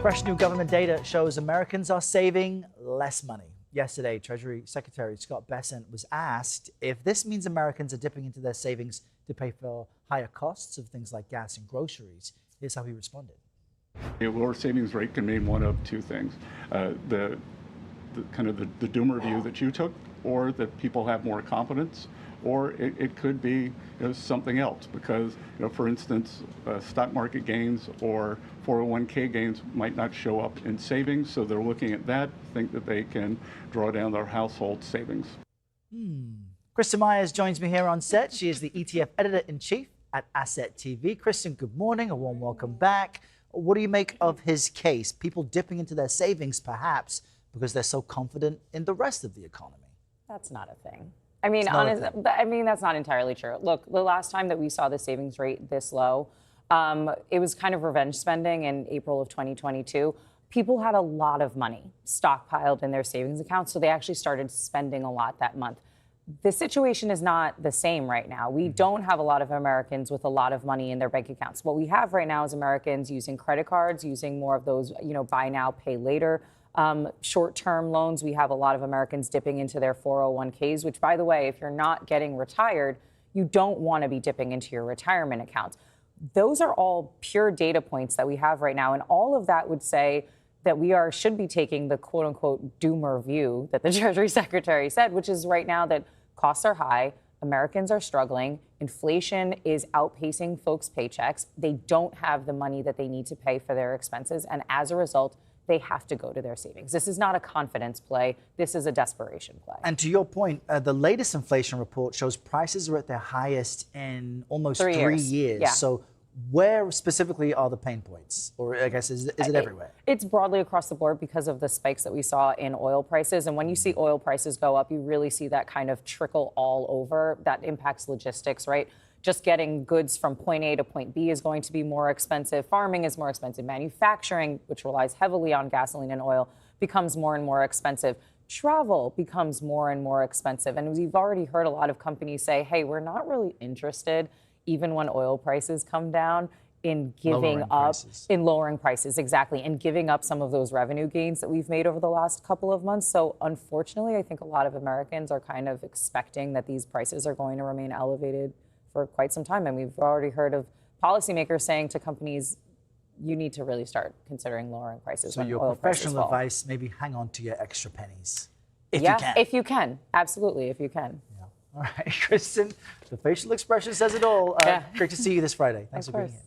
Fresh new government data shows Americans are saving less money. Yesterday, Treasury Secretary Scott Bessent was asked if this means Americans are dipping into their savings to pay for higher costs of things like gas and groceries. Here's how he responded. A lower savings rate can mean one of two things. The doomer view that you took, or that people have more confidence, or it could be something else because, for instance, stock market gains or 401k gains might not show up in savings, so they're looking at that, think that they can draw down their household savings. Kristin Myers joins me here on set. She is the ETF editor-in-chief at Asset TV. Kristin, good morning. A warm welcome back. What do you make of his case? People dipping into their savings, perhaps, because they're so confident in the rest of the economy. That's not a thing. I mean, honestly, that's not entirely true. Look, the last time that we saw the savings rate this low, it was kind of revenge spending in April of 2022. People had a lot of money stockpiled in their savings accounts, so they actually started spending a lot that month. The situation is not the same right now. We don't have a lot of Americans with a lot of money in their bank accounts. What we have right now is Americans using credit cards, using more of those, buy now, pay later. Short-term loans. We have a lot of Americans dipping into their 401ks, which, by the way, if you're not getting retired, you don't want to be dipping into your retirement accounts. Those are all pure data points that we have right now. And all of that would say that we should be taking the quote-unquote doomer view that the Treasury Secretary said, which is right now that costs are high, Americans are struggling, inflation is outpacing folks' paychecks. They don't have the money that they need to pay for their expenses. And as a result, they have to go to their savings. This is not a confidence play. This is a desperation play. And to your point, the latest inflation report shows prices are at their highest in almost 3 years. Yeah. So where specifically are the pain points? Or I guess, is it everywhere? It's broadly across the board because of the spikes that we saw in oil prices. And when you see oil prices go up, you really see that kind of trickle all over. That impacts logistics, right? Just getting goods from point A to point B is going to be more expensive. Farming is more expensive. Manufacturing, which relies heavily on gasoline and oil, becomes more and more expensive. Travel becomes more and more expensive. And we've already heard a lot of companies say, hey, we're not really interested, even when oil prices come down, in lowering prices, exactly, and giving up some of those revenue gains that we've made over the last couple of months. So unfortunately, I think a lot of Americans are kind of expecting that these prices are going to remain elevated for quite some time. And we've already heard of policymakers saying to companies, you need to really start considering lowering prices. So your professional advice, maybe hang on to your extra pennies. If you can. If you can. Absolutely, if you can. Yeah. All right, Kristin, the facial expression says it all. Great to see you this Friday. Thanks for being here.